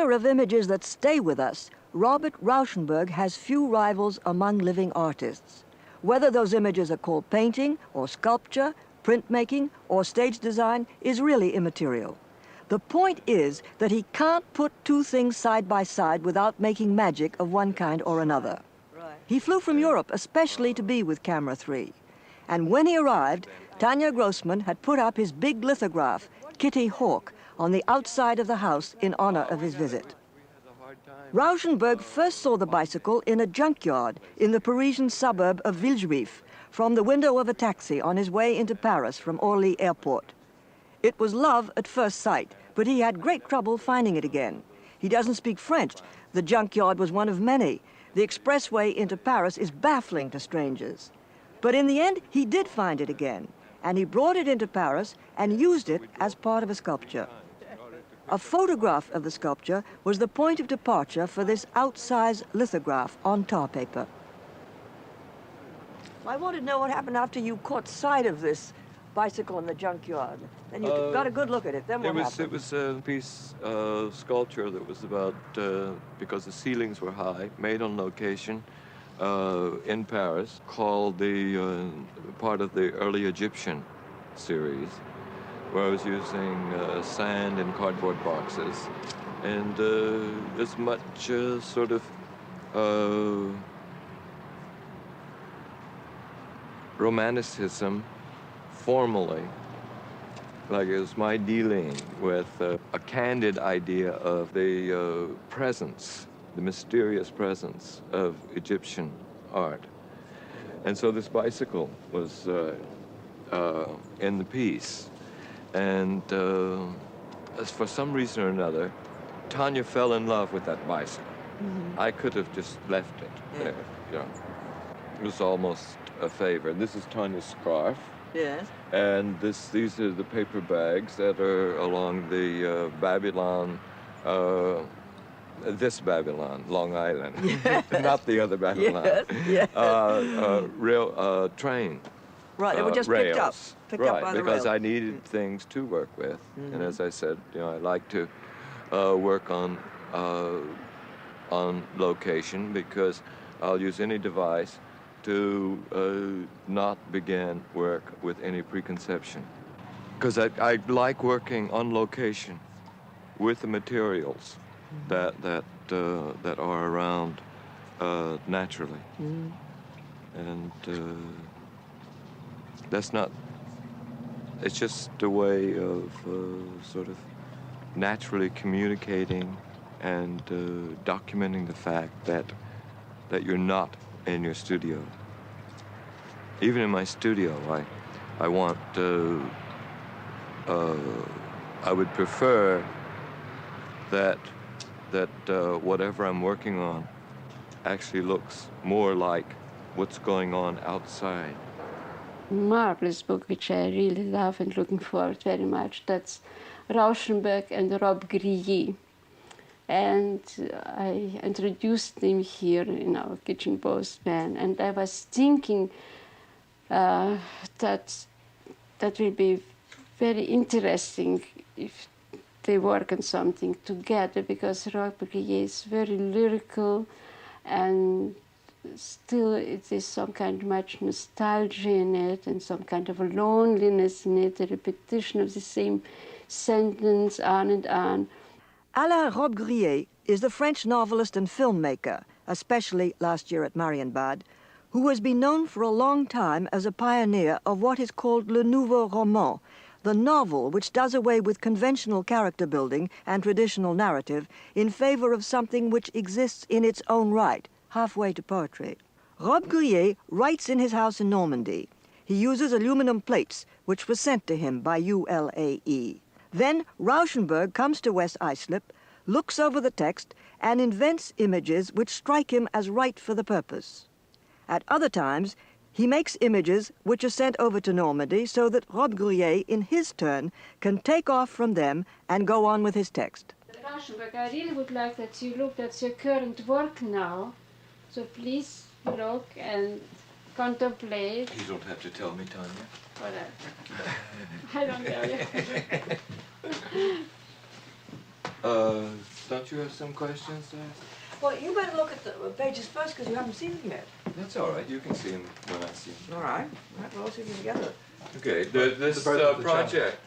Of images that stay with us, Robert Rauschenberg has few rivals among living artists. Whether those images are called painting or sculpture, printmaking or stage design is really immaterial. The point is that he can't put two things side by side without making magic of one kind or another. He flew from Europe especially to be with Camera 3. And when he arrived, Tatyana Grosman had put up his big lithograph, Kitty Hawk, on the outside of the house in honor of his visit. Rauschenberg first saw the bicycle in a junkyard in the Parisian suburb of Villejuif from the window of a taxi on his way into Paris from Orly Airport. It was love at first sight, but he had great trouble finding it again. He doesn't speak French. The junkyard was one of many. The expressway into Paris is baffling to strangers. But in the end, he did find it again, and he brought it into Paris and used it as part of a sculpture. A photograph of the sculpture was the point of departure for this outsize lithograph on tar paper. I wanted to know what happened after you caught sight of this bicycle in the junkyard. Then you got a good look at it. Then what happened? It was a piece of sculpture that was about, because the ceilings were high, made on location in Paris, called the part of the early Egyptian series, where I was using sand in cardboard boxes, and as much sort of romanticism formally, like it was my dealing with a candid idea of the presence, the mysterious presence of Egyptian art. And so this bicycle was in the piece. And as for some reason or another, Tanya fell in love with that bicycle. Mm-hmm. I could have just left it there, you know. It was almost a favor. This is Tanya's scarf. Yes. And these are the paper bags that are along the Babylon, this Babylon, Long Island, yes. Not the other Babylon. Yes, yes. Rail train. Right, they were just picked up by the rail. Right, because I needed things to work with. Mm-hmm. And as I said, you know, I like to work on location because I'll use any device to not begin work with any preconception. Because I like working on location with the materials that are around naturally. Mm. And that's not, it's just a way of sort of naturally communicating and documenting the fact that you're not in your studio. Even in my studio, I want I would prefer that whatever I'm working on actually looks more like what's going on outside. Marvelous book, which I really love and looking forward very much. That's Rauschenberg and Rob Grillet. And I introduced them here in our kitchen postman, and I was thinking that will be very interesting if they work on something together, because Rob Grillet is very lyrical, and still it is some kind of much nostalgia in it, and some kind of a loneliness in it, a repetition of the same sentence on and on. Alain Robbe-Grillet is the French novelist and filmmaker, especially last year at Marienbad, who has been known for a long time as a pioneer of what is called le nouveau roman, the novel which does away with conventional character building and traditional narrative in favor of something which exists in its own right, halfway to poetry. Robbe-Grillet writes in his house in Normandy. He uses aluminum plates, which were sent to him by ULAE. Then Rauschenberg comes to West Islip, looks over the text, and invents images which strike him as right for the purpose. At other times, he makes images which are sent over to Normandy so that Robbe-Grillet, in his turn, can take off from them and go on with his text. Rauschenberg, I really would like that you looked at your current work now. So please look and contemplate. You don't have to tell me, Tanya. Whatever. I don't tell you. Don't you have some questions to ask? Well, you better look at the pages first because you haven't seen them yet. That's all right. You can see them when I see them. All right. All right, well, let's see if we can get it. Okay,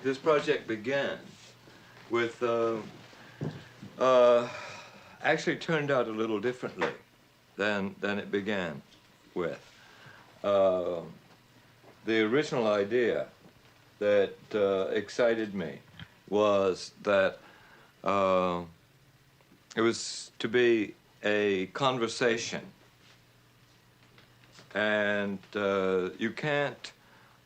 this project began with, actually turned out a little differently than it began with. The original idea that excited me was that it was to be a conversation, and you can't.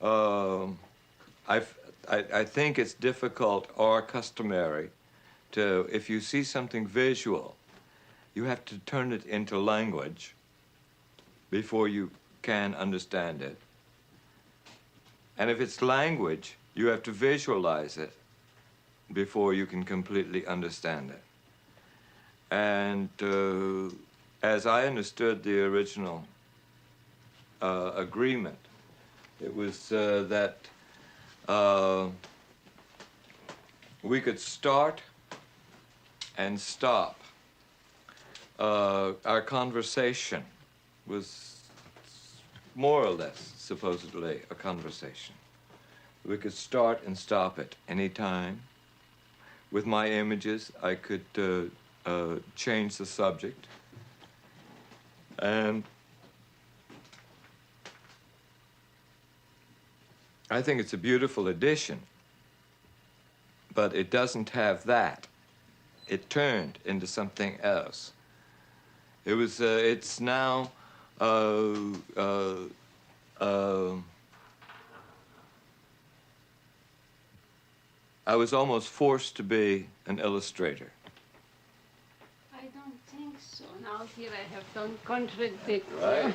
I think it's difficult or customary to, if you see something visual, you have to turn it into language before you can understand it. And if it's language, you have to visualize it before you can completely understand it. And as I understood the original agreement, it was that we could start and stop. Our conversation was more or less, supposedly, a conversation. We could start and stop it any time. With my images, I could change the subject. And I think it's a beautiful addition, but it doesn't have that. It turned into something else. It was, it's now, I was almost forced to be an illustrator. I don't think so. Now here I have to contradict. Right.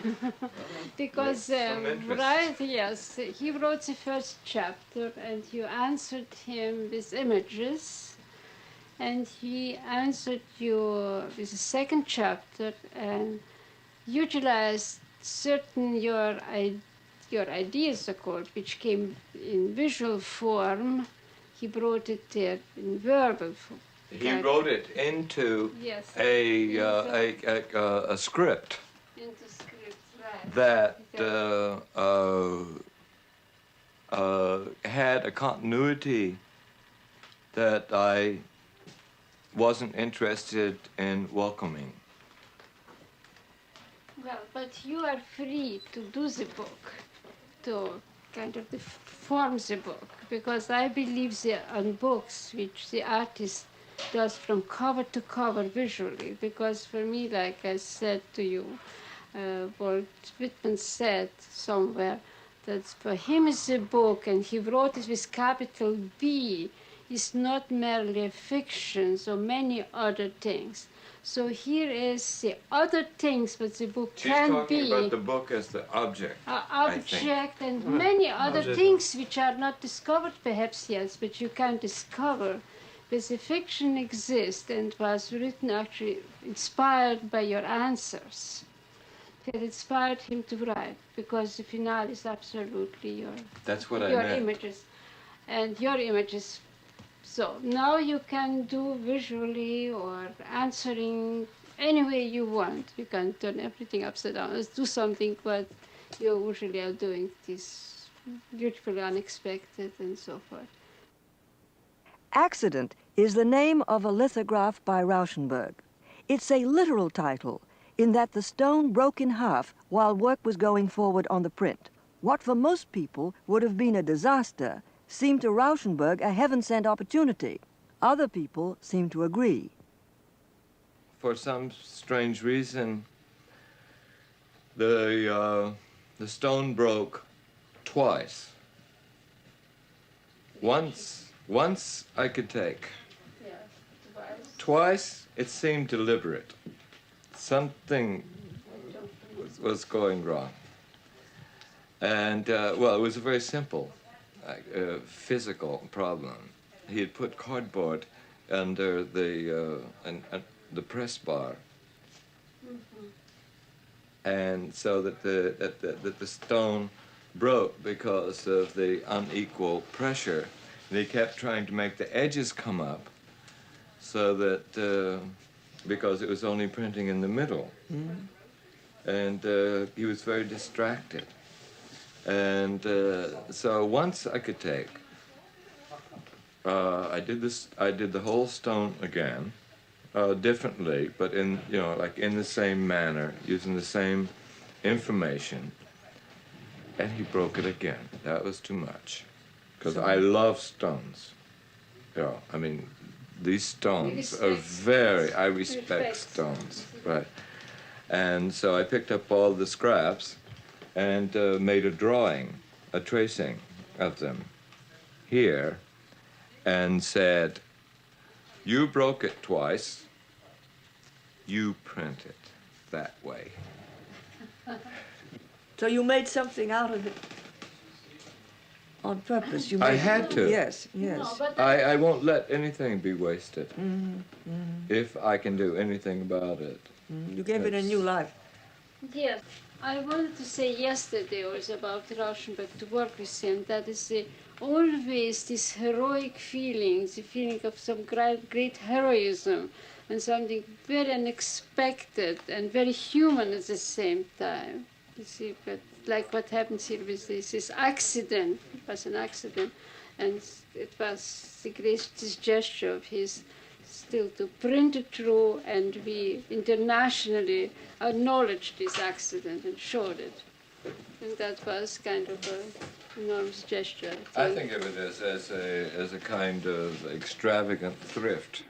Because, right, yes, he wrote the first chapter and you answered him with images, and he answered you with the second chapter and utilized certain your ideas, so-called, which came in visual form. He brought it there in verbal form. He wrote it into yes, a script. Into script, right. That had a continuity that I wasn't interested in welcoming. Well, but you are free to do the book, to kind of form the book, because I believe there are books which the artist does from cover to cover visually, because for me, like I said to you, Walt Whitman said somewhere that for him is a book, and he wrote it with capital B, is not merely a fiction, so many other things. So here is the other things what the book can be. She's talking about the book as the object. Object and many other things which are not discovered perhaps yet, but you can discover. Because the fiction exists and was written actually inspired by your answers. It inspired him to write, because the finale is absolutely your, that's what your I meant. images. And your images. So now you can do visually or answering any way you want. You can turn everything upside down. Let's do something what you usually are doing. This beautifully unexpected and so forth. Accident is the name of a lithograph by Rauschenberg. It's a literal title in that the stone broke in half while work was going forward on the print. What for most people would have been a disaster seemed to Rauschenberg a heaven-sent opportunity. Other people seem to agree. For some strange reason, the stone broke twice. Once I could take. Yeah, Twice it seemed deliberate. Something was going wrong. And, well, it was a very simple physical problem. He had put cardboard under the press bar. Mm-hmm. And so that the stone broke because of the unequal pressure. And he kept trying to make the edges come up, so that, because it was only printing in the middle. And he was very distracted. And so once I could take, I did the whole stone again, differently, but in, you know, like in the same manner, using the same information. And he broke it again. That was too much. Because I love stones. You know, I mean, these stones are very, I respect stones, right? And so I picked up all the scraps and made a drawing, a tracing of them here, and said, you broke it twice, you print it that way. So you made something out of it on purpose. I had to. Yes, yes. No, I won't let anything be wasted if I can do anything about it. You gave it a new life. yes, I wanted to say yesterday also about Rauschenberg, to work with him, that is always this heroic feeling, the feeling of some great heroism, and something very unexpected and very human at the same time. You see, but like what happens here with this accident, it was an accident, and it was the greatest gesture of his still to print it through, and we internationally acknowledged this accident and showed it. And that was kind of an enormous gesture. I think of it as a kind of extravagant thrift.